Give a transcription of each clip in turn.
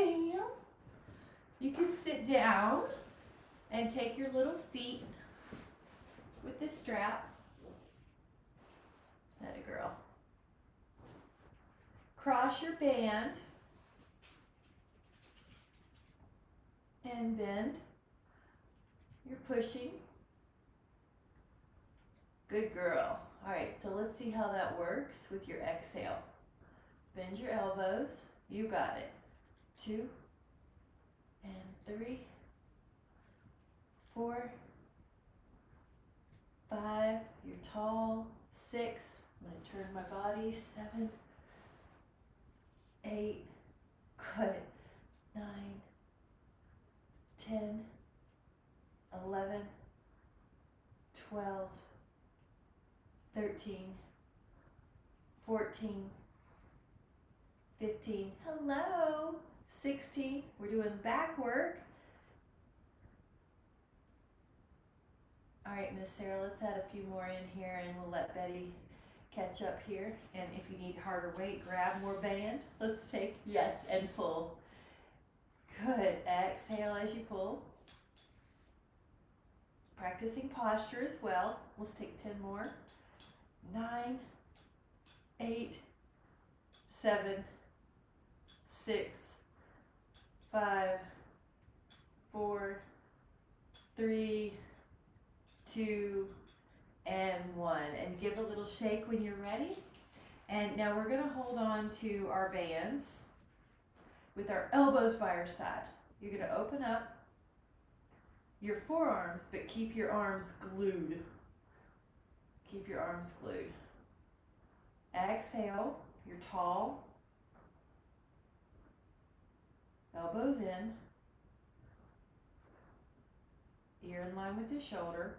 now. You can sit down and take your little feet with the strap. That a girl. Cross your band and bend. You're pushing. Good girl. All right, so let's see how that works with your exhale. Bend your elbows. You got it. 2 and 3, 4, 5. You're tall. 6. I'm going to turn my body. 7, 8. Good. 9, 10, 11, 12, 13, 14, 15, hello, 16, we're doing back work. All right, Miss Sarah, let's add a few more in here and we'll let Betty catch up here. And if you need harder weight, grab more band. Let's take, yes, and pull. Good, exhale as you pull. Practicing posture as well. Let's take 10 more. 9, 8, 7, 6, 5, 4, 3, 2, and 1. And give a little shake when you're ready. And now we're going to hold on to our bands with our elbows by our side. You're going to open up your forearms, but keep your arms glued. Keep your arms glued. Exhale, you're tall. Elbows in. Ear in line with the shoulder.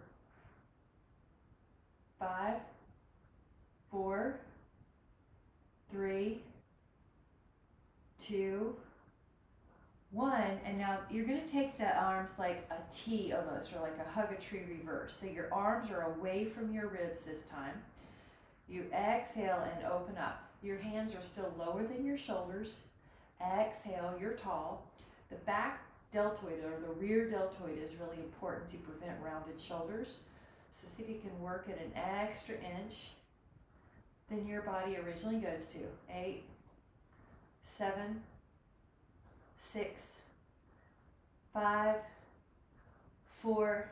5, 4, 3, 2, 1. And now you're going to take the arms like a T almost, or like a hug a tree reverse. So your arms are away from your ribs this time. You exhale and open up. Your hands are still lower than your shoulders. Exhale, you're tall. The back deltoid or the rear deltoid is really important to prevent rounded shoulders. So see if you can work at an extra inch than your body originally goes to. 8, 7, 6, 5, 4,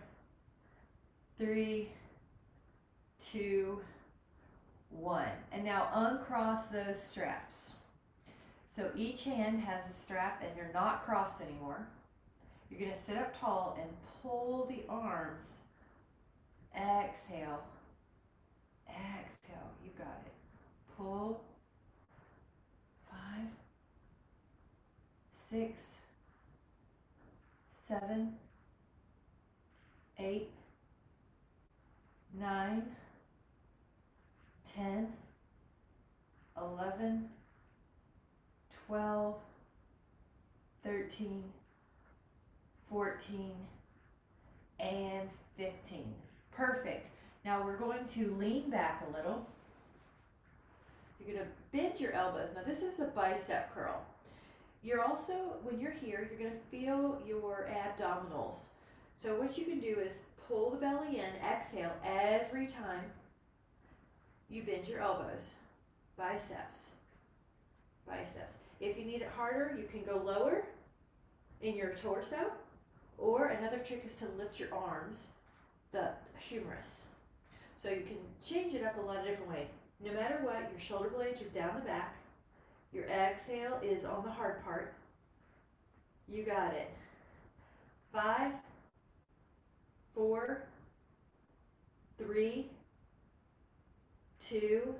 3, 2, 1. And now uncross those straps. So each hand has a strap and they're not crossed anymore. You're going to sit up tall and pull the arms. Exhale. Exhale. You got it. Pull. 5, 6, 7, 8, 9, 10, 11, 12, 13, 14, and 15. Perfect. Now we're going to lean back a little. You're going to bend your elbows. Now this is a bicep curl. You're also, when you're here, you're going to feel your abdominals. So what you can do is pull the belly in, exhale every time you bend your elbows. Biceps. Biceps. If you need it harder, you can go lower in your torso, or another trick is to lift your arms, the humerus. So you can change it up a lot of different ways. No matter what, your shoulder blades are down the back. Your exhale is on the hard part. You got it. 5, 4, 3, 2,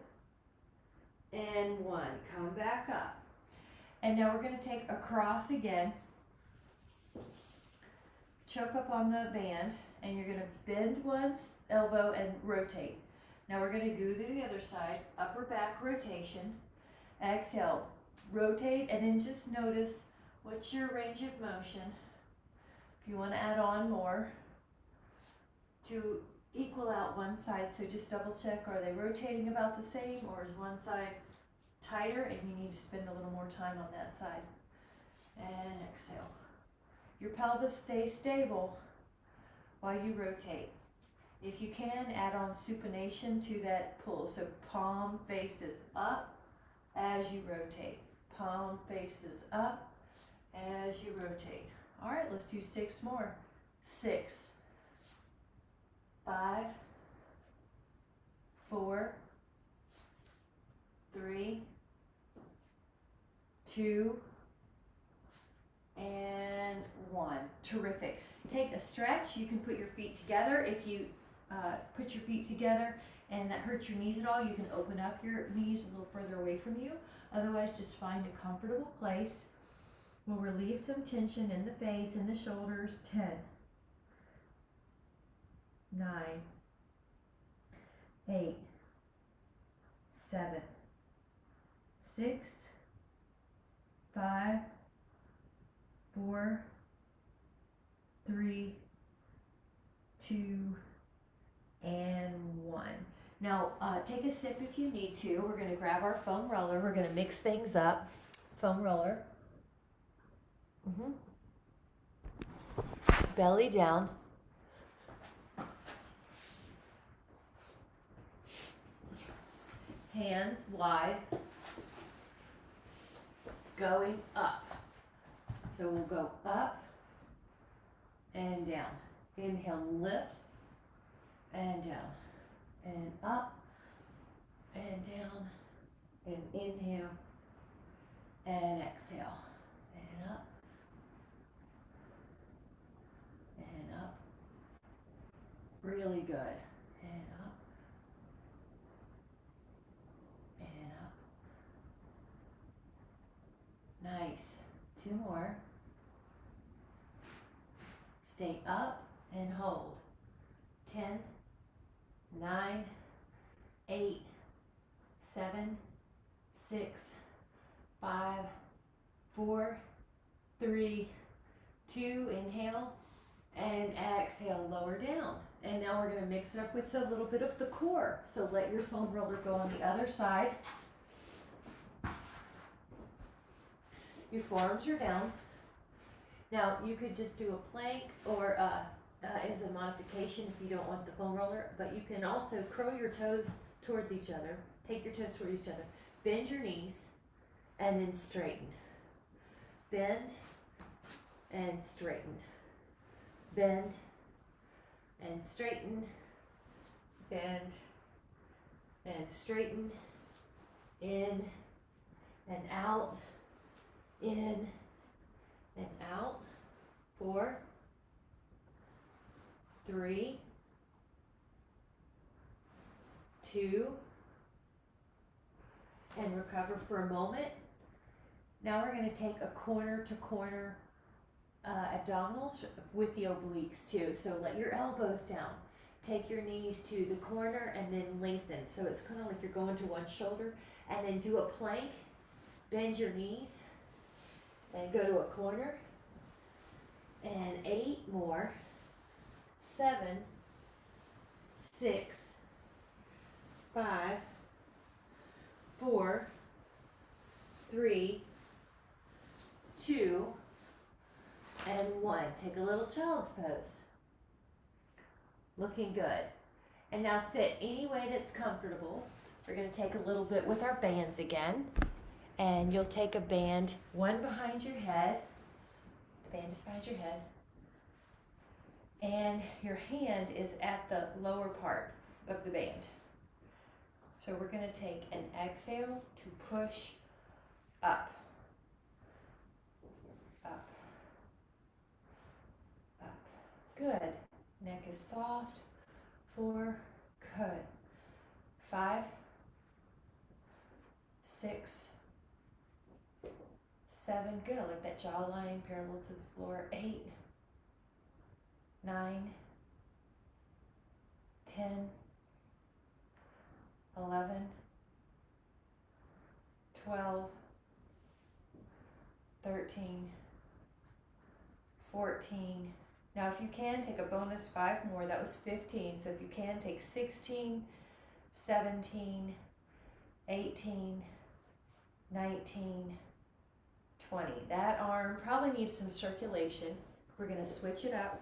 and 1. Come back up. And now we're going to take a cross again. Choke up on the band, and you're going to bend one elbow and rotate. Now we're going to go to the other side, upper back rotation. Exhale, rotate, and then just notice what's your range of motion. If you want to add on more to equal out one side, so just double check, are they rotating about the same, or is one side tighter and you need to spend a little more time on that side? and exhale. Your pelvis stays stable while you rotate. If you can, add on supination to that pull. So palm faces up as you rotate. Palm faces up as you rotate. All right, let's do 6 more. 6, 5, 4, 3, 2, and 1. Terrific. Take a stretch. You can put your feet together. If you put your feet together and that hurts your knees at all, you can open up your knees a little further away from you. Otherwise, just find a comfortable place. We'll relieve some tension in the face and the shoulders. 10, 9, 8, 7, 6, 5, 4, 3, 2, and 1. Now, take a sip if you need to. We're going to grab our foam roller. We're going to mix things up. Foam roller. Belly down. Hands wide. Going up. So we'll go up and down. Inhale, lift, and down, and up, and down, and inhale, and exhale, and up, and up. Really good. And up, and up. Nice. 2 more. Stay up and hold. 10, 9, 8, 7, 6, 5, 4, 3, 2. Inhale and exhale. Lower down. And now we're going to mix it up with a little bit of the core. So let your foam roller go on the other side. Your forearms are down. Now you could just do a plank or as a modification if you don't want the foam roller, but you can also curl your toes towards each other. Take your toes towards each other. Bend your knees and then straighten. Bend and straighten. Bend and straighten. Bend and straighten. In and out. In and out. 4, 3, 2, and recover for a moment. Now we're going to take a corner to corner abdominals with the obliques too. So let your elbows down. Take your knees to the corner and then lengthen. So it's kind of like you're going to one shoulder, and then do a plank. Bend your knees and go to a corner. And 8 more. 7, 6, 5, 4, 3, 2, and 1. Take a little child's pose. Looking good. And now sit any way that's comfortable. We're going to take a little bit with our bands again. And you'll take a band, one behind your head. The band is behind your head. And your hand is at the lower part of the band. So we're going to take an exhale to push up. Up. Up. Good. Neck is soft. 4. Good. 5, 6, 7. Good. I like that jawline parallel to the floor. 8, 9, 10, 11, 12, 13, 14. Now if you can, take a bonus 5 more. That was 15. So if you can, take 16, 17, 18, 19, 20. That arm probably needs some circulation. We're going to switch it up.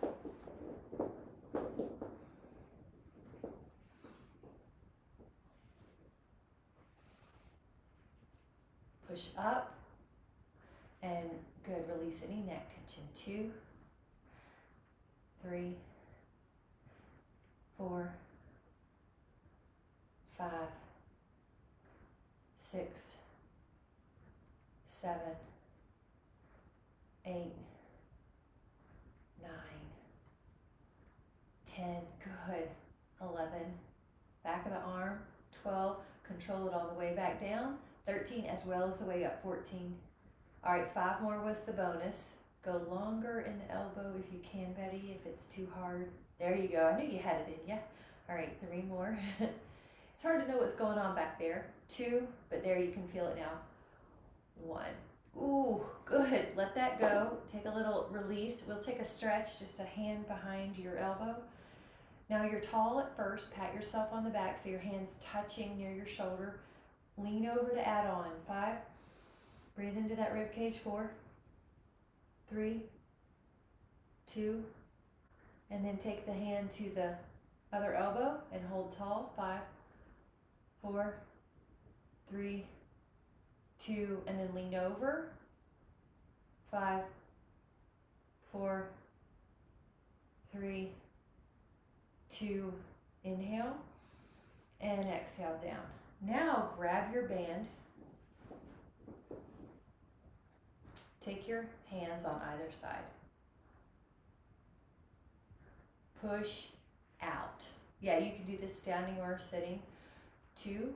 Push up. And good, release any neck tension. 2, 3, 4, 5, 6, 7, 8, 9, 10, good, 11, back of the arm, 12, control it on the way back down, 13 as well as the way up, 14. All right, 5 more with the bonus. Go longer in the elbow if you can, Betty, if it's too hard. There you go, I knew you had it in you. All right, 3 more. It's hard to know what's going on back there. 2, but there you can feel it now. 1. Ooh, good. Let that go. Take a little release. We'll take a stretch, just a hand behind your elbow. Now you're tall at first. Pat yourself on the back so your hand's touching near your shoulder. Lean over to add on. 5. Breathe into that rib cage. 4, 3, 2, and then take the hand to the other elbow and hold tall. 5, 4, 3, 2, and then lean over. 5, 4, 3, 2, inhale, and exhale down. Now grab your band. Take your hands on either side. Push out. Yeah, you can do this standing or sitting. 2,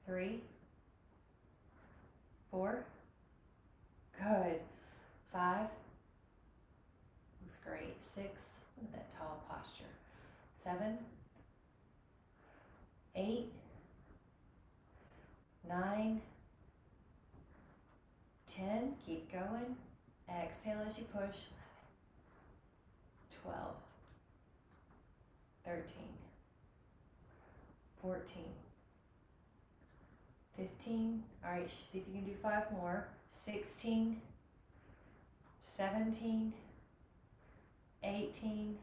3, 4, good. 5, looks great. 6, look at that tall posture. 7, 8, 9, 10, keep going. Exhale as you push. 11, 12, 13, 14, 15. All right, see if you can do 5 more. 16, 17, 18,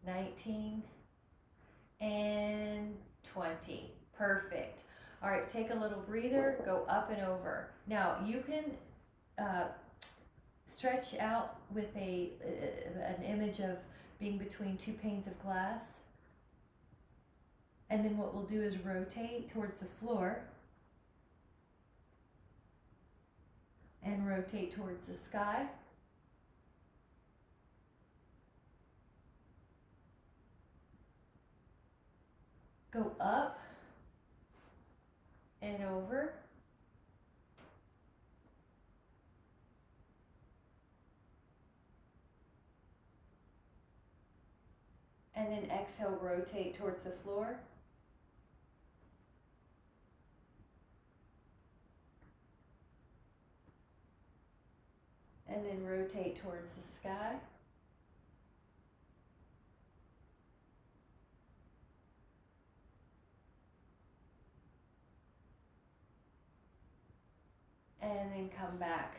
19, and 20. Perfect. All right, take a little breather, go up and over. Now you can stretch out with an image of being between 2 panes of glass. And then what we'll do is rotate towards the floor and rotate towards the sky. Go up and over. And then exhale, rotate towards the floor. And then rotate towards the sky. And then come back.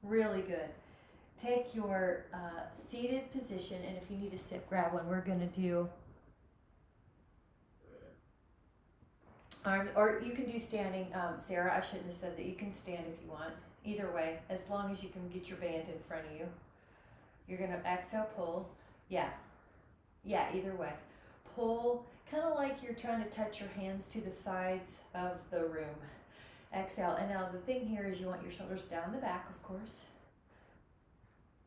Really good. Take your seated position, and if you need to sit, grab one. We're going to do arm, or you can do standing. Sarah, I shouldn't have said that. You can stand if you want. Either way, as long as you can get your band in front of you. You're going to exhale, pull. Yeah, either way. Pull, kind of like you're trying to touch your hands to the sides of the room. Exhale, and now the thing here is you want your shoulders down the back, of course.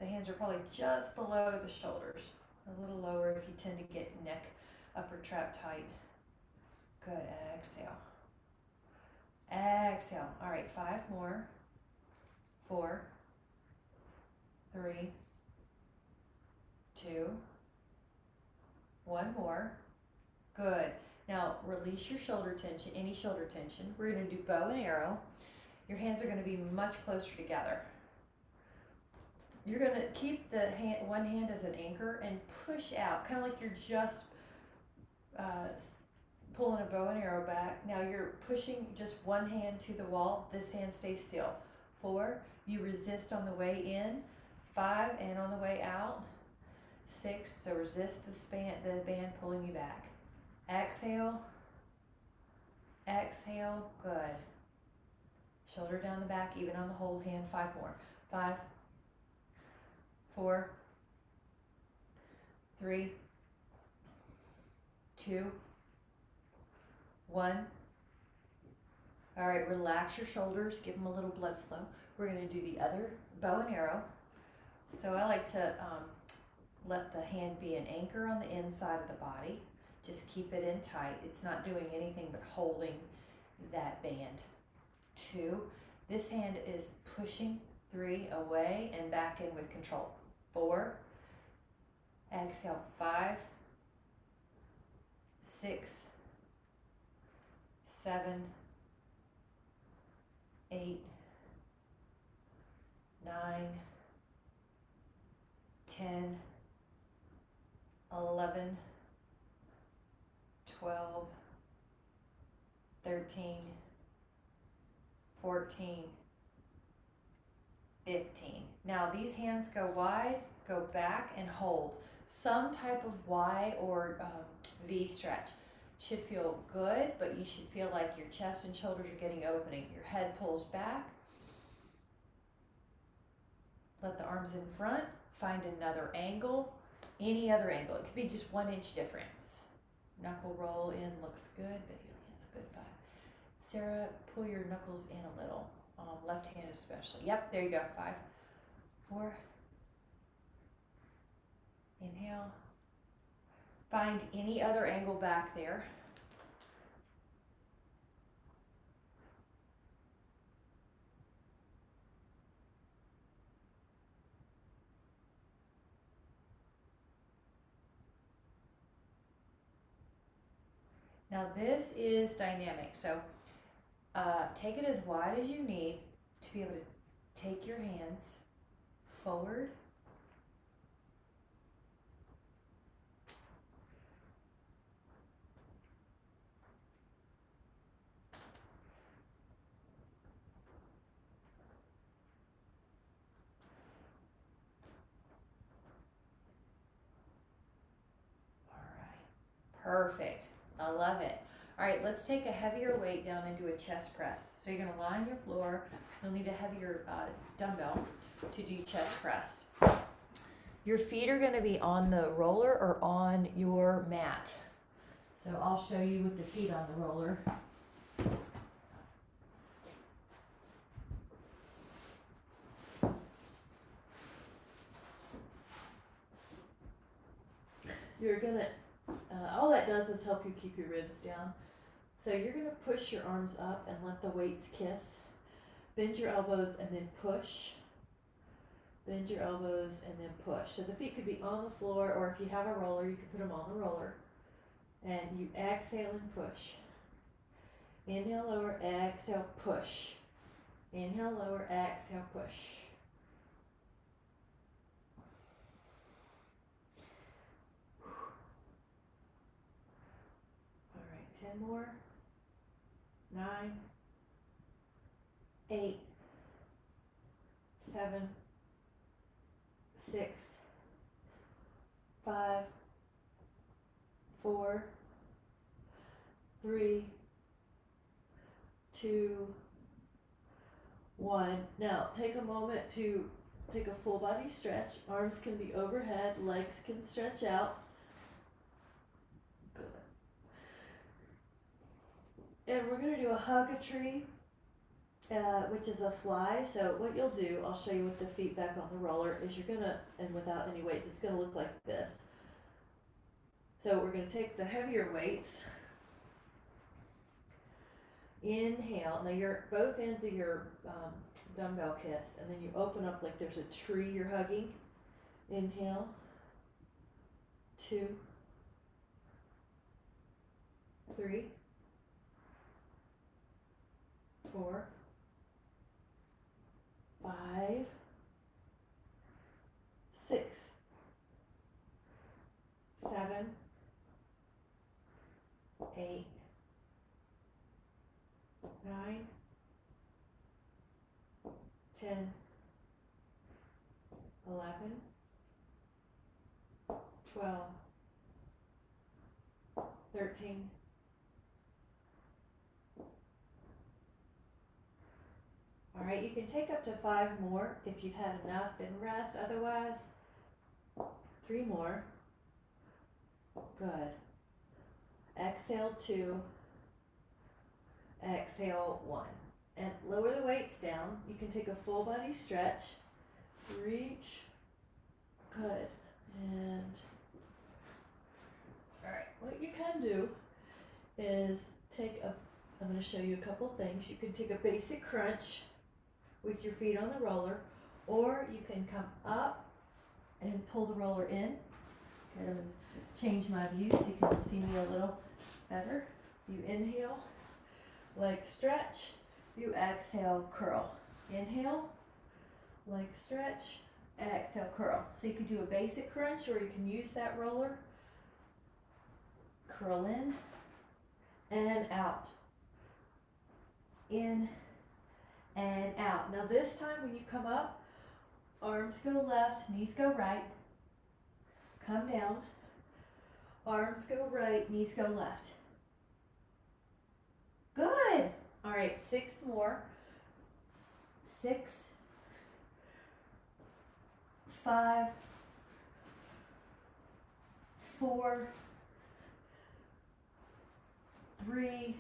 The hands are probably just below the shoulders. A little lower if you tend to get neck, upper trap tight. Good, exhale. Exhale. All right, 5 more. 4, 3, 2, 1 more. Good. Now release your shoulder tension, any shoulder tension. We're going to do bow and arrow. Your hands are going to be much closer together. You're going to keep the one hand as an anchor and push out, kind of like you're just pulling a bow and arrow back. Now you're pushing just one hand to the wall. This hand stays still. 4, you resist on the way in. 5, and on the way out. 6, so resist the band pulling you back. Exhale. Exhale. Good. Shoulder down the back, even on the hold hand. 5 more. 5, 4, 3, 2, 1. All right, relax your shoulders, give them a little blood flow. We're going to do the other bow and arrow. So I like to let the hand be an anchor on the inside of the body. Just keep it in tight. It's not doing anything but holding that band. 2, this hand is pushing. 3, away and back in with control. 4, exhale. 5, 6, 7, 8, 9, 10, 11, 12, 13, 14, 15. Now these hands go wide, go back and hold. Some type of Y or V stretch. Should feel good, but you should feel like your chest and shoulders are getting opening. Your head pulls back. Let the arms in front. Find another angle, any other angle. It could be just 1 inch difference. Knuckle roll in looks good, but it's a good 5. Sarah, pull your knuckles in a little. Left hand especially. Yep, there you go. 5, 4. Inhale. Find any other angle back there. Now this is dynamic, so take it as wide as you need to be able to take your hands forward. All right, perfect. I love it. All right, let's take a heavier weight down and do a chest press. So you're gonna lie on your floor. You'll need a heavier dumbbell to do chest press. Your feet are gonna be on the roller or on your mat. So I'll show you with the feet on the roller. You're gonna, all that does is help you keep your ribs down. So you're gonna push your arms up and let the weights kiss. Bend your elbows and then push. Bend your elbows and then push. So the feet could be on the floor, or if you have a roller, you can put them on the roller. And you exhale and push. Inhale, lower, exhale, push. Inhale, lower, exhale, push. All right, 10 more. 9, 8, 7, 6, 5, 4, 3, 2, 1. Now take a moment to take a full body stretch. Arms can be overhead, legs can stretch out. Good. And we're going to do a hug a tree, which is a fly. So what you'll do, I'll show you with the feet back on the roller, is you're going to, and without any weights, it's going to look like this. So we're going to take the heavier weights. Inhale. Now your both ends of your dumbbell kiss, and then you open up like there's a tree you're hugging. Inhale. 2, 3, 4, 5, 6, 7, 8, 10, 11, 12, 13, 'Alright, you can take up to 5 more. If you've had enough, then rest. Otherwise, 3 more. Good. Exhale 2. Exhale 1. And lower the weights down. You can take a full body stretch. Reach. Good. And alright, what you can do is I'm going to show you a couple things. You can take a basic crunch with your feet on the roller, or you can come up and pull the roller in. Okay, I'm going to change my view so you can see me a little better. You inhale, leg stretch. You exhale, curl. Inhale, leg stretch, exhale, curl. So you could do a basic crunch, or you can use that roller. Curl in and out. In and out. Now this time when you come up, arms go left, knees go right. Come down. Arms go right, knees go left. Good. All right, 6 more. 6, 5, 4, 3,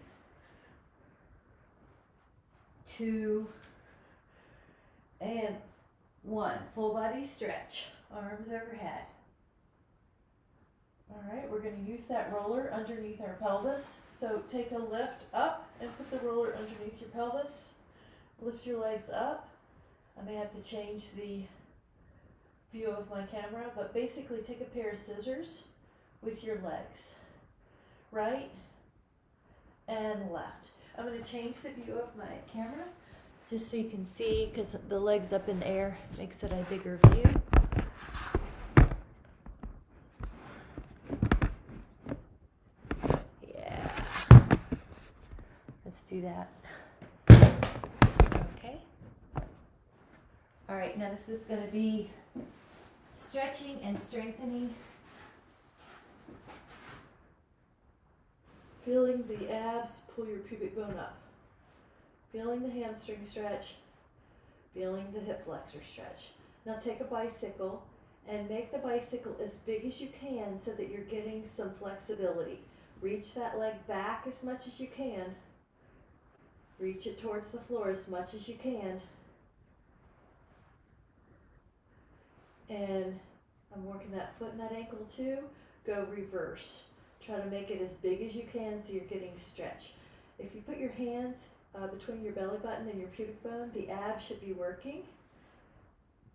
2, and 1. Full body stretch. Arms overhead. All right, we're going to use that roller underneath our pelvis. So take a lift up and put the roller underneath your pelvis. Lift your legs up. I may have to change the view of my camera, but basically take a pair of scissors with your legs. Right and left. I'm going to change the view of my camera just so you can see, because the legs up in the air makes it a bigger view. Yeah. Let's do that. Okay. All right, now this is going to be stretching and strengthening. Feeling the abs, pull your pubic bone up. Feeling the hamstring stretch. Feeling the hip flexor stretch. Now take a bicycle and make the bicycle as big as you can so that you're getting some flexibility. Reach that leg back as much as you can. Reach it towards the floor as much as you can. And I'm working that foot and that ankle too. Go reverse. Try to make it as big as you can so you're getting stretch. If you put your hands between your belly button and your pubic bone, the abs should be working.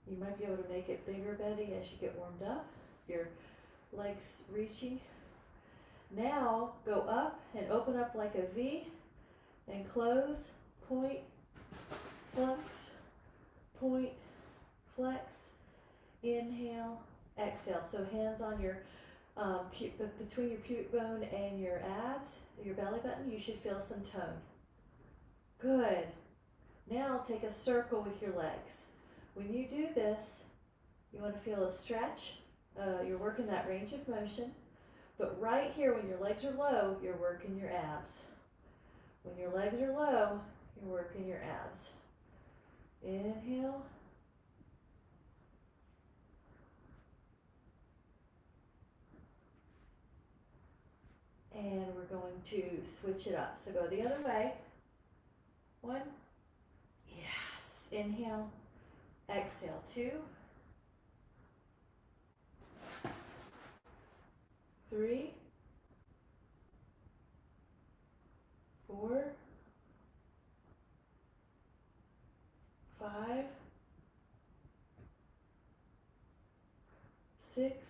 You might be able to make it bigger, Betty, as you get warmed up. Your legs reaching. Now go up and open up like a V and close, point, flex, point, flex, inhale, exhale. So hands on your between your pubic bone and your abs, your belly button, you should feel some tone. Good. Now take a circle with your legs. When you do this, you want to feel a stretch. You're working that range of motion. But right here, when your legs are low, you're working your abs. When your legs are low, you're working your abs. Inhale. And we're going to switch it up. So go the other way. 1. Yes. Inhale. Exhale. 2. 3. 4. 5. 6.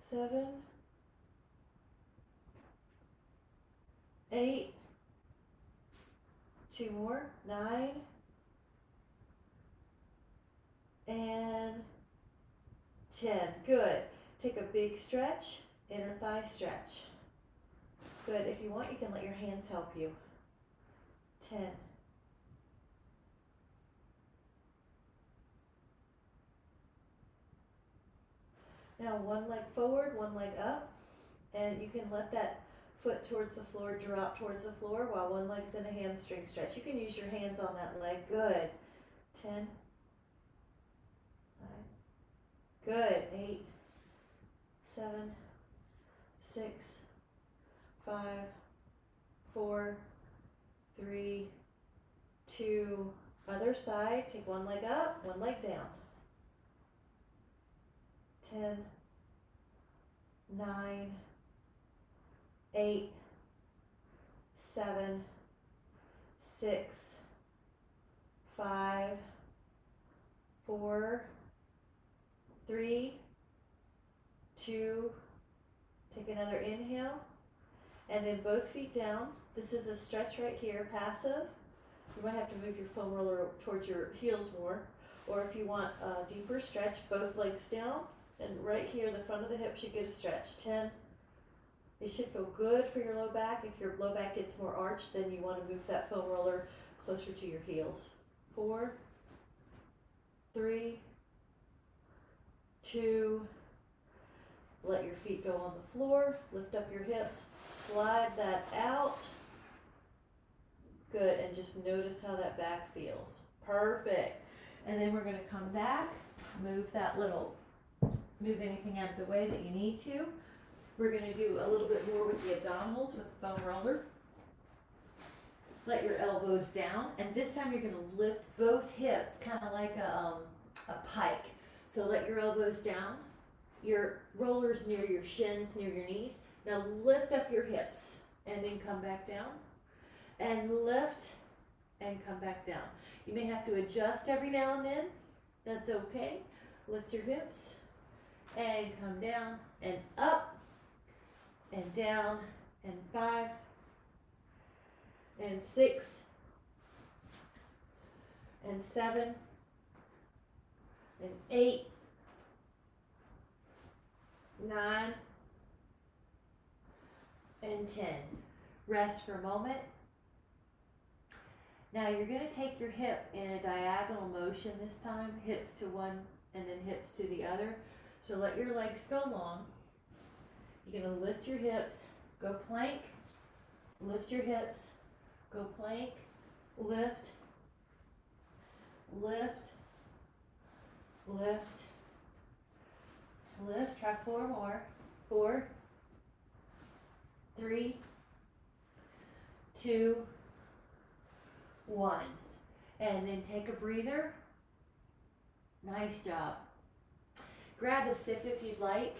7. 8. 2 more. 9. And 10. Good. Take a big stretch, inner thigh stretch. Good. If you want, you can let your hands help you. 10. Now one leg forward, one leg up, and you can let that foot towards the floor drop towards the floor while one leg's in a hamstring stretch. You can use your hands on that leg. Good. 10. 9. Good. 8. 7. 6. 5. 4. 3. 2. Other side. Take one leg up, one leg down. 10. 9. 8. 7. 6. 5. 4. 3. 2. Take another inhale. And then both feet down. This is a stretch right here, passive. You might have to move your foam roller towards your heels more. Or if you want a deeper stretch, both legs down. And right here, the front of the hip should get a stretch. 10. It should feel good for your low back. If your low back gets more arched, then you want to move that foam roller closer to your heels. 4. 3. 2. Let your feet go on the floor. Lift up your hips. Slide that out. Good. And just notice how that back feels. Perfect. And then we're going to come back. Move anything out of the way that you need to. We're going to do a little bit more with the abdominals with the foam roller. Let your elbows down. And this time you're going to lift both hips kind of like a pike. So let your elbows down. Your rollers near your shins, near your knees. Now lift up your hips and then come back down. And lift and come back down. You may have to adjust every now and then. That's okay. Lift your hips and come down and up and down and 5 and 6 and 7 and 8, 9 and 10. Rest for a moment. Now you're going to take your hip in a diagonal motion this time, hips to one and then hips to the other. So let your legs go long. You're going to lift your hips, go plank, lift your hips, go plank, lift, lift, lift, lift. Try 4 more. 4, 3, 2, 1. And then take a breather. Nice job. Grab a sip if you'd like.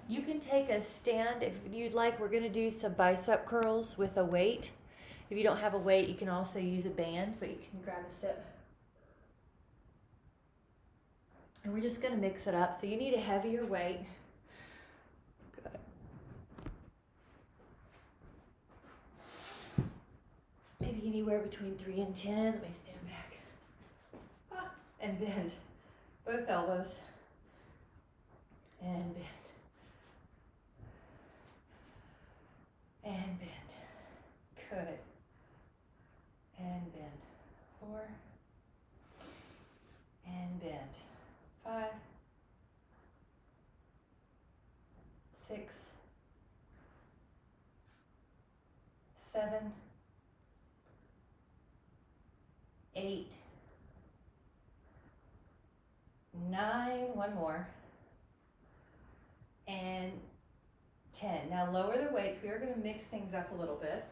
You can take a stand if you'd like. We're going to do some bicep curls with a weight. If you don't have a weight, you can also use a band, but you can grab a sip. And we're just going to mix it up. So you need a heavier weight. Good. Maybe anywhere between 3 and 10. Let me stand back. And bend. Both elbows. And bend. And bend. Good. And bend. 4. And bend. 5. 6. 7. 8. 9. One more. And 10. Now lower the weights. We are going to mix things up a little bit.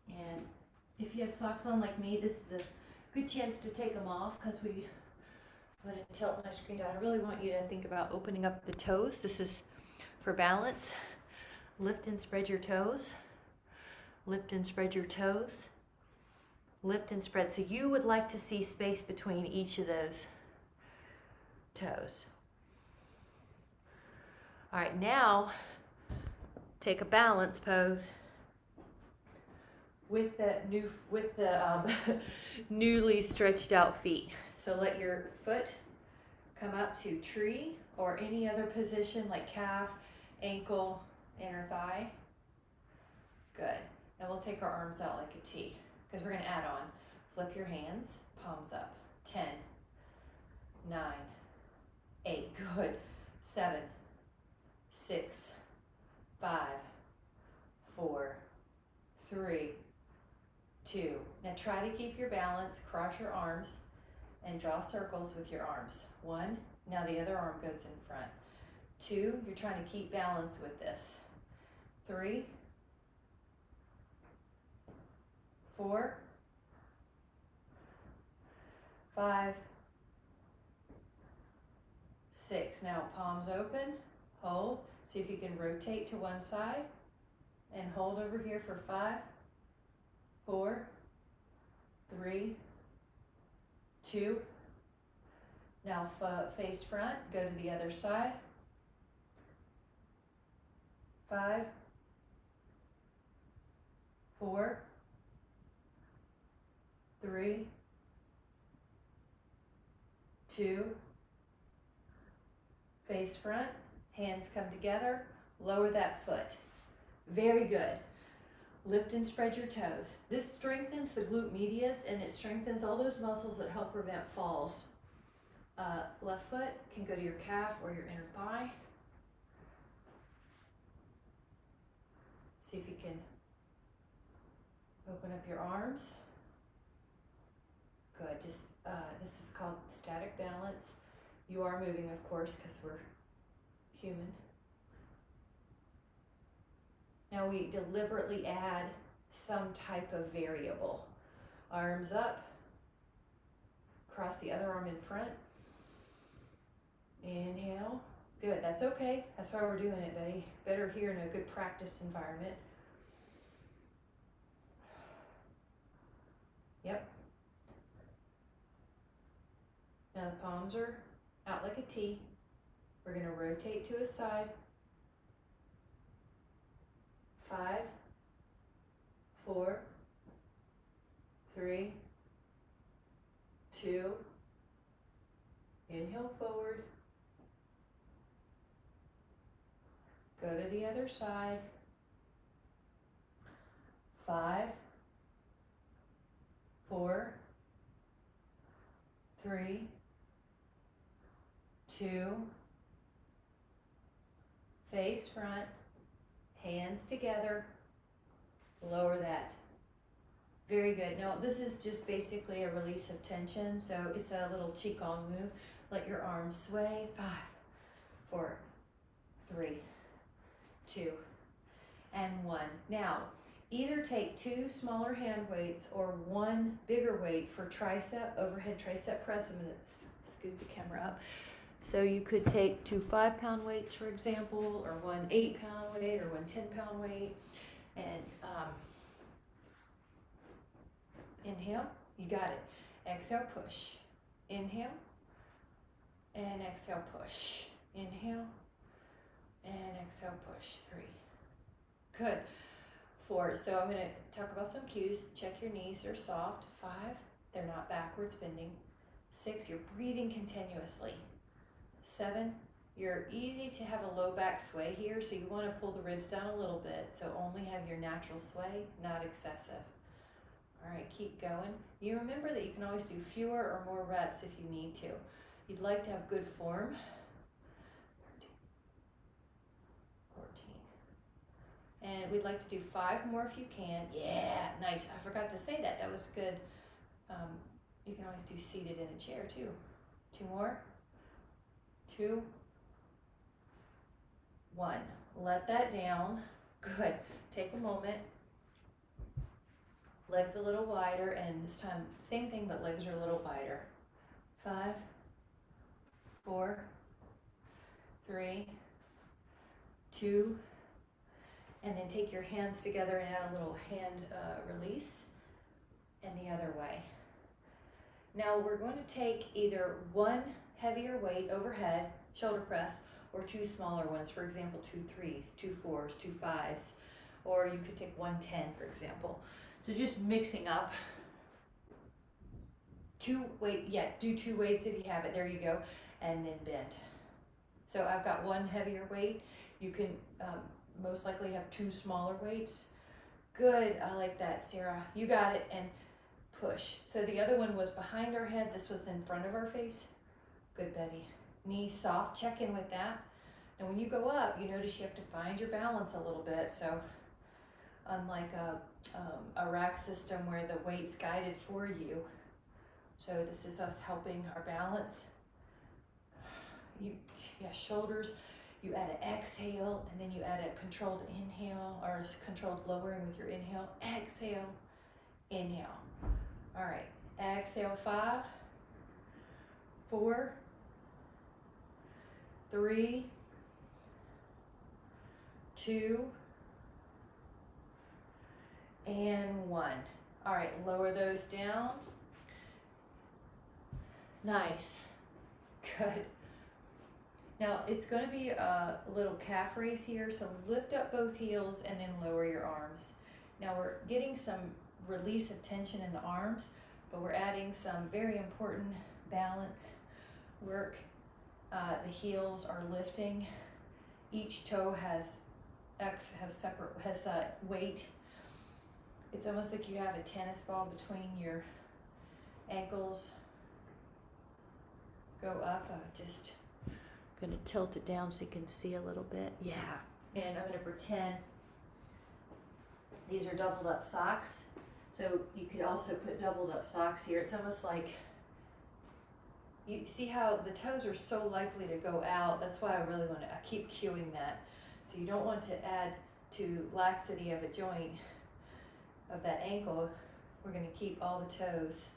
And if you have socks on like me, this is a good chance to take them off because I'm going to tilt my screen down. I really want you to think about opening up the toes. This is for balance. Lift and spread your toes. Lift and spread your toes. Lift and spread. So you would like to see space between each of those toes. All right, now take a balance pose with the newly stretched out feet. So let your foot come up to tree or any other position like calf, ankle, inner thigh. Good. And we'll take our arms out like a T because we're gonna add on. Flip your hands, palms up. 10, 9, 8, good. 7, 6, 5, 4, 3, 2. Now try to keep your balance, cross your arms, and draw circles with your arms. 1, now the other arm goes in front. 2, you're trying to keep balance with this. 3, 4, 5, 6. Now palms open, hold. See if you can rotate to one side and hold over here for 5, 4, 3, 2. Now face front, go to the other side. 5, 4, 3, 2. Face front, hands come together, lower that foot. Very good. Lift and spread your toes. This strengthens the glute medius and it strengthens all those muscles that help prevent falls. Left foot can go to your calf or your inner thigh. See if you can open up your arms. Good. Just this is called static balance. You are moving, of course, because we're human. Now we deliberately add some type of variable. Arms up, cross the other arm in front. Inhale. Good, that's okay. That's why we're doing it, Betty. Better here in a good practice environment. Yep. Now the palms are out like a T. We're going to rotate to a side. 5, 4, 3, 2. Inhale forward. Go to the other side. 5, 4, 3, 2. Face front. Hands together, lower that. Very good. Now this is just basically a release of tension, so it's a little qigong move. Let your arms sway. 5, 4, 3, 2, and 1. Now, either take 2 smaller hand weights or 1 bigger weight for tricep, overhead tricep press. I'm gonna scoot the camera up. So you could take 2 5-pound weights, for example, or 1 8-pound weight, or 1 10-pound weight, and inhale, you got it. Exhale, push. Inhale, and exhale, push. Inhale, and exhale, push. 3. Good. 4. So I'm going to talk about some cues. Check your knees, they're soft. 5, they're not backwards bending. 6, you're breathing continuously. 7, you're easy to have a low back sway here, so you want to pull the ribs down a little bit, so only have your natural sway, not excessive. All right, keep going. You remember that you can always do fewer or more reps if you need to. You'd like to have good form. 14. And we'd like to do 5 more if you can. Yeah, nice. I forgot to say that. That was good. You can always do seated in a chair too. 2 more. 2, 1. Let that down. Good. Take a moment. Legs a little wider, and this time, same thing, but legs are a little wider. 5, 4, 3, 2, and then take your hands together and add a little hand release, and the other way. Now we're going to take either 1 heavier weight overhead, shoulder press, or 2 smaller ones, for example, 2 3s, 2 4s, 2 5s, or you could take 1 10, for example. So just mixing up. Do 2 weights if you have it, there you go, and then bend. So I've got 1 heavier weight. You can most likely have 2 smaller weights. Good, I like that, Sarah. You got it, and push. So the other one was behind our head, this was in front of our face. Good, Betty. Knees soft, check in with that. And when you go up, you notice you have to find your balance a little bit. So unlike a rack system where the weight's guided for you. So this is us helping our balance. Shoulders. You add an exhale, and then you add a controlled inhale, or a controlled lowering with your inhale. Exhale, inhale. All right, exhale, 5, 4, 3, 2, and 1. All right, lower those down. Nice, good. Now it's going to be a little calf raise here, so lift up both heels and then lower your arms. Now we're getting some release of tension in the arms, but we're adding some very important balance work. The heels are lifting. Each toe has weight. It's almost like you have a tennis ball between your ankles. Go up. Just gonna tilt it down so you can see a little bit. Yeah. And I'm gonna pretend these are doubled up socks. So you could also put doubled up socks here. It's almost like, you see how the toes are so likely to go out. That's why I keep cueing that. So you don't want to add to laxity of a joint of that ankle. We're gonna keep all the toes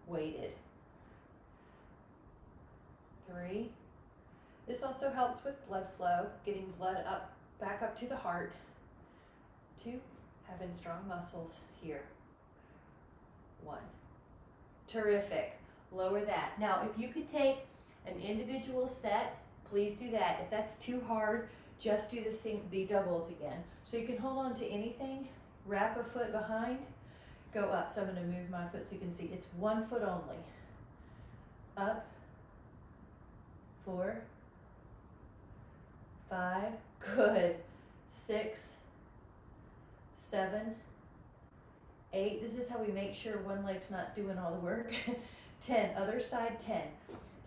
weighted. 3. This also helps with blood flow, getting blood back up to the heart. 2, having strong muscles here. 1. Terrific. Lower that. Now, if you could take an individual set, please do that. If that's too hard, just do the doubles again. So you can hold on to anything, wrap a foot behind, go up. So I'm going to move my foot so you can see. It's 1 foot only. Up. 4, 5, good. 6, 7, 8. This is how we make sure one leg's not doing all the work. 10, other side, 10.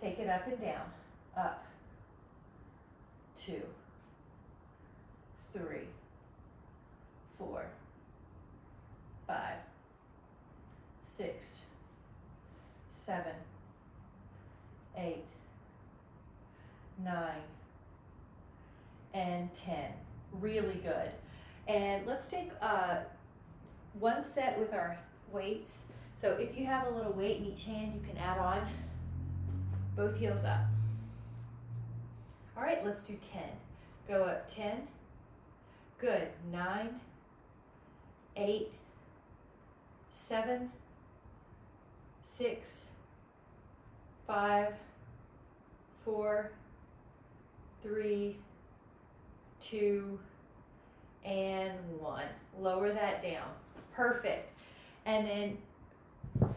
Take it up and down. Up. 2, 3, 4, 5, 6, 7, 8, 9, and 10. Really good. And let's take one set with our weights. So if you have a little weight in each hand, you can add on. Both heels up. All right, let's do 10. Go up 10. Good. 9, 8, 7, 6, 5, 4, 3, 2, and 1. Lower that down. Perfect. And then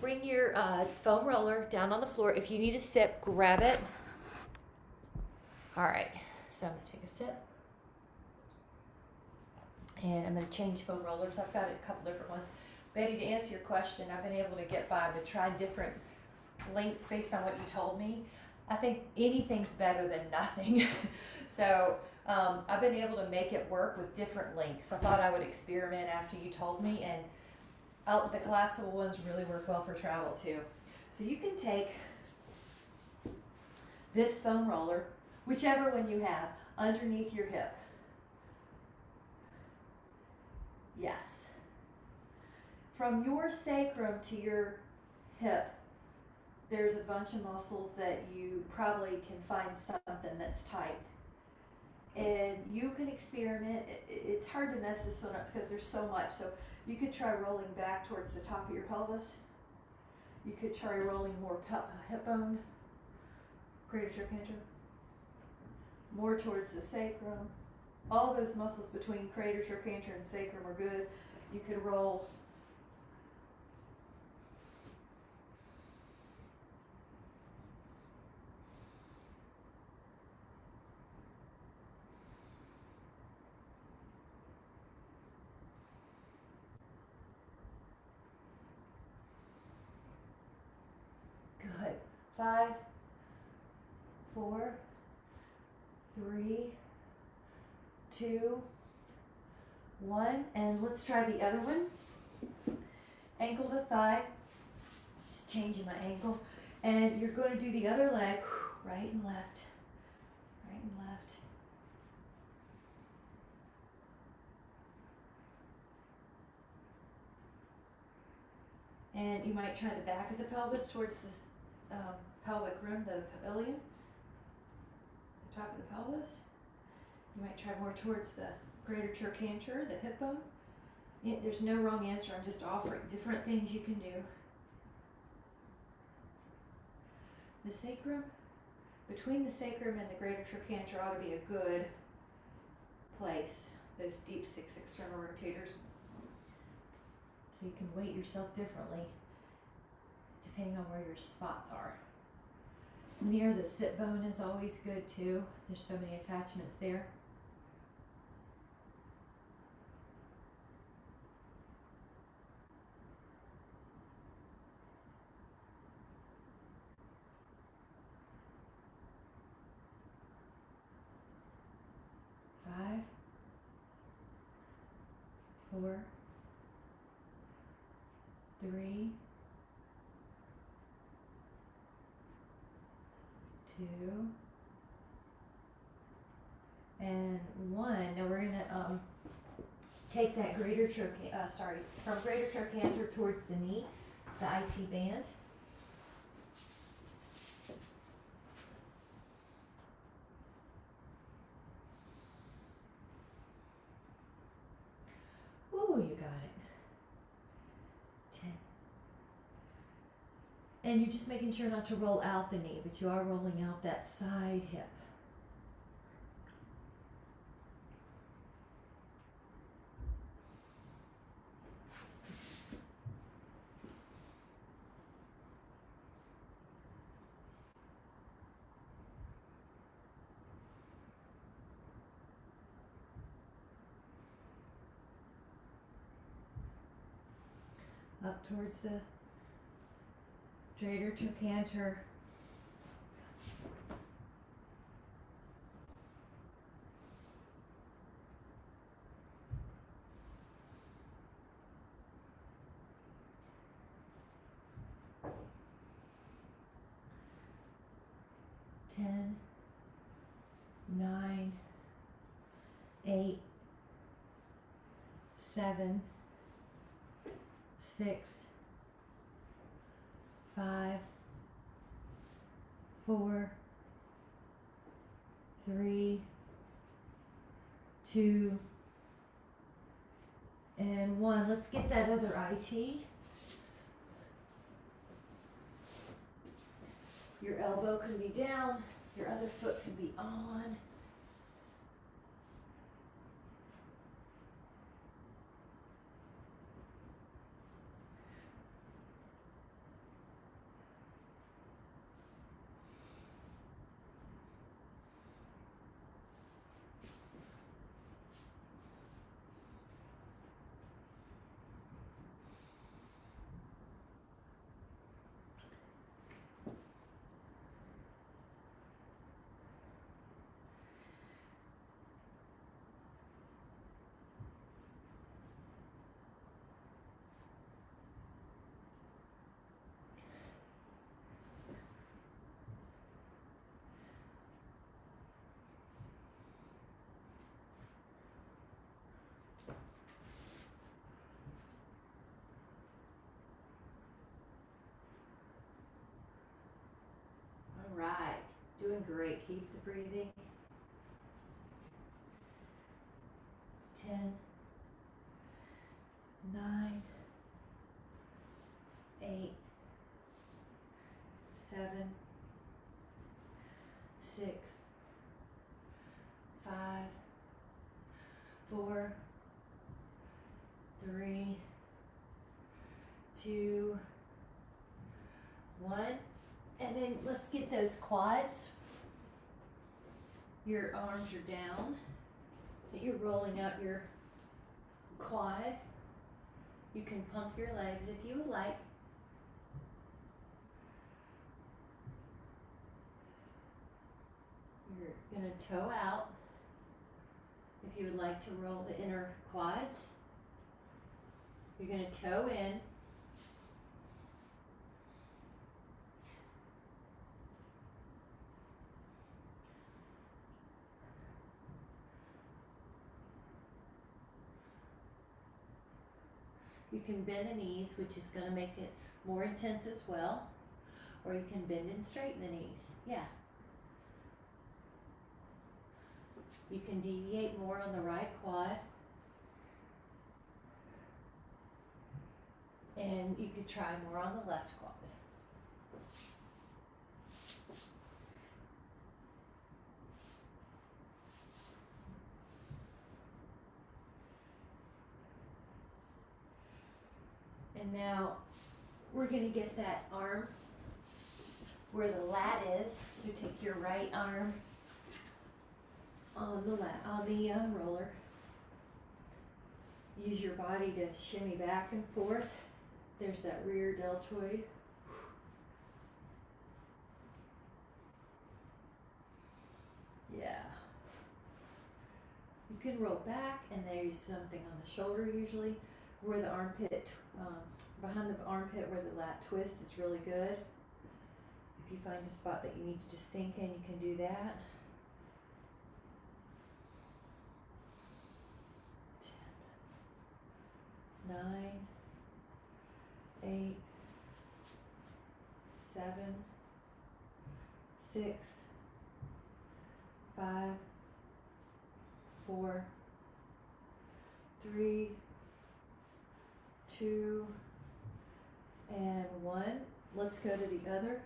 bring your foam roller down on the floor. If you need a sip, grab it. All right, so I'm gonna take a sip. And I'm gonna change foam rollers. I've got a couple different ones. Betty, to answer your question, I've been able to get by with trying different lengths based on what you told me. I think anything's better than nothing. So I've been able to make it work with different lengths. I thought I would experiment after you told me, and the collapsible ones really work well for travel too. So you can take this foam roller, whichever one you have, underneath your hip. Yes. From your sacrum to your hip, there's a bunch of muscles that you probably can find something that's tight. And you can experiment. It's hard to mess this one up because there's so much. So you could try rolling back towards the top of your pelvis. You could try rolling more hip bone, greater trochanter, more towards the sacrum. All those muscles between crater, trochanter, and sacrum are good. You could roll 5, 4, 3, 2, 1, and let's try the other one. Ankle to thigh, just changing my ankle, and you're going to do the other leg, right and left, right and left. And you might try the back of the pelvis towards the pelvic rim, the pavilion, the top of the pelvis. You might try more towards the greater trochanter, the hip bone. Yeah, there's no wrong answer. I'm just offering different things you can do. The sacrum, between the sacrum and the greater trochanter ought to be a good place. Those deep 6 external rotators. So you can weight yourself differently depending on where your spots are. Near the sit bone is always good too. There's so many attachments there. Five, 4, 3, 2, and 1. Now we're gonna take that greater from greater trochanter towards the knee, the IT band. Ooh, you got it. 10. And you're just making sure not to roll out the knee, but you are rolling out that side hip. Up towards the greater trochanter. Ten, 9, 8, 7, 6, 5, 4, 3, 2, and 1. Let's get that other IT. Your elbow can be down, your other foot can be on. All right, doing great. Keep the breathing. 10, 9, 8, 7, 6, 5, 4, 3, 2, 1. And then let's get those quads. Your arms are down. You're rolling out your quad. You can pump your legs if you would like. You're going to toe out. If you would like to roll the inner quads, you're going to toe in. You can bend the knees, which is going to make it more intense as well, or you can bend and straighten the knees. Yeah. You can deviate more on the right quad. And you could try more on the left quad. And now we're going to get that arm where the lat is. So take your right arm on the roller. Use your body to shimmy back and forth. There's that rear deltoid. Yeah. You can roll back, and there's something on the shoulder usually, where the armpit, behind the armpit where the lat twists. It's really good. If you find a spot that you need to just sink in, you can do that. 10, 9, 8, 7, 6, 5, 4, 3, 2, and 1. Let's go to the other.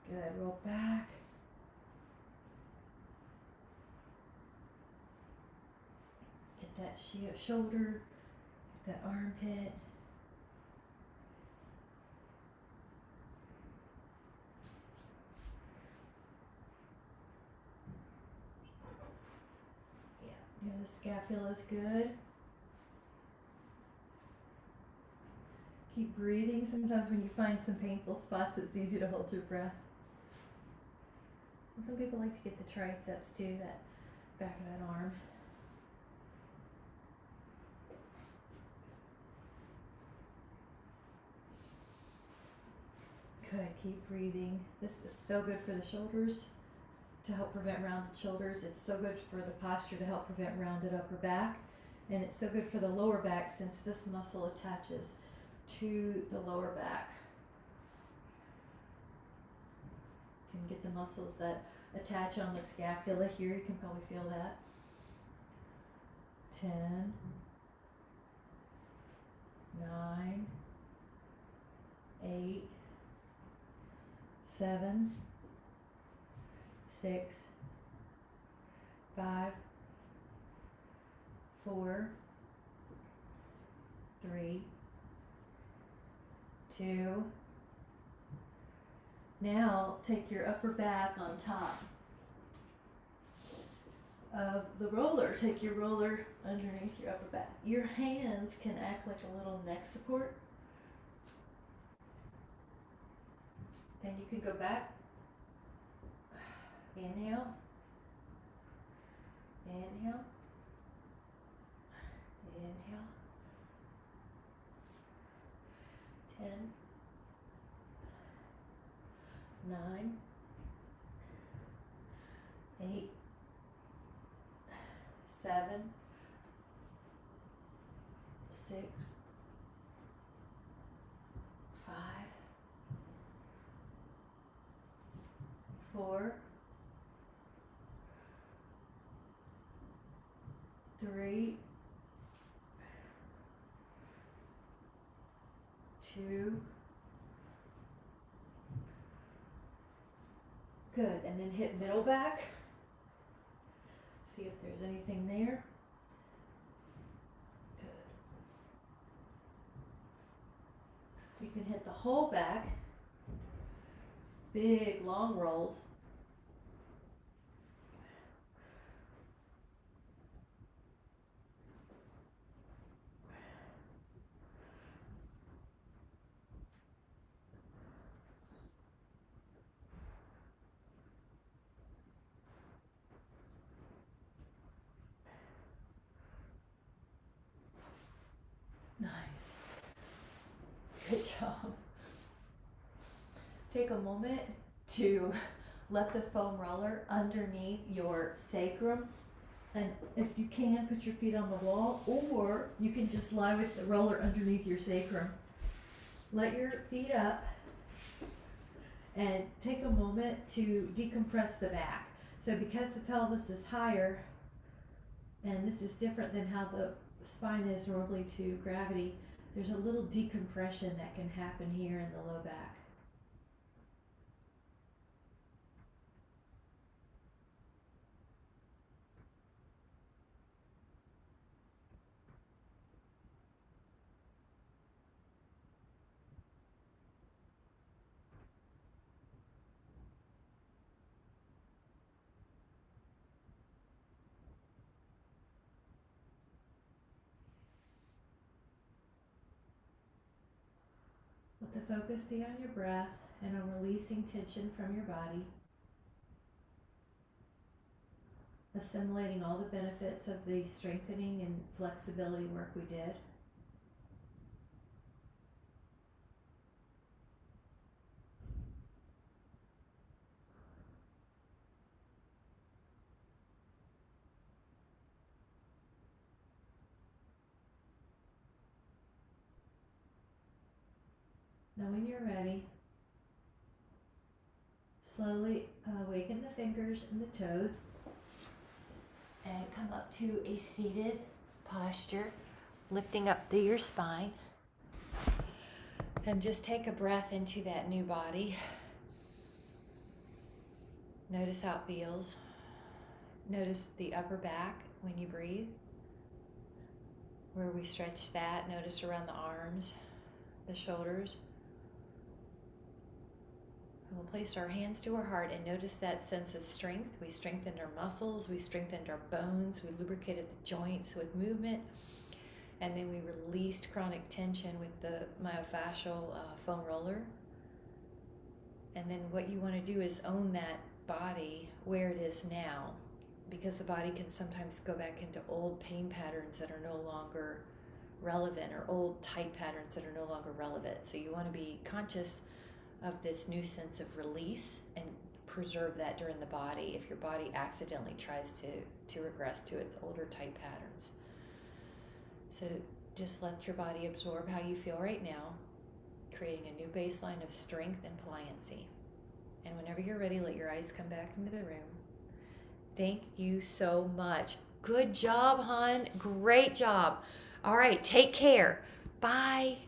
Good, roll back. Get that shoulder, get that armpit. Yeah, the scapula's good. Keep breathing. Sometimes when you find some painful spots, it's easy to hold your breath. And some people like to get the triceps too, that back of that arm. Good, keep breathing. This is so good for the shoulders to help prevent rounded shoulders. It's so good for the posture to help prevent rounded upper back. And it's so good for the lower back since this muscle attaches to the lower back. You can get the muscles that attach on the scapula here. You can probably feel that. 10, 9, 8, 7, 6, 5, 4, 3, 2. Now take your upper back on top of the roller. Take your roller underneath your upper back. Your hands can act like a little neck support. And you can go back. Inhale. Inhale. Inhale. 10, 9, 8, 7, 6, 5, 4, 3, 2. Good, and then hit middle back. See if there's anything there. Good. You can hit the whole back. Big long rolls. Nice. Good job. Take a moment to let the foam roller underneath your sacrum. And if you can, put your feet on the wall, or you can just lie with the roller underneath your sacrum. Let your feet up and take a moment to decompress the back. So because the pelvis is higher, and this is different than how the spine is normally to gravity, there's a little decompression that can happen here in the low back. Let the focus be on your breath and on releasing tension from your body, assimilating all the benefits of the strengthening and flexibility work we did. Now when you're ready, slowly awaken the fingers and the toes And come up to a seated posture, lifting up through your spine. And just take a breath into that new body. Notice how it feels. Notice the upper back when you breathe. Where we stretch that, notice around the arms, the shoulders. And we'll place our hands to our heart and notice that sense of strength. We strengthened our muscles, we strengthened our bones, we lubricated the joints with movement, and then we released chronic tension with the myofascial foam roller. And then what you want to do is own that body where it is now, because the body can sometimes go back into old pain patterns that are no longer relevant, or old tight patterns that are no longer relevant. So you want to be conscious of this new sense of release and preserve that during the body if your body accidentally tries to regress to its older tight patterns. So just let your body absorb how you feel right now, creating a new baseline of strength and pliancy. And whenever you're ready, let your eyes come back into the room. Thank you so much. Good job, hon. Great job. All right, take care. Bye.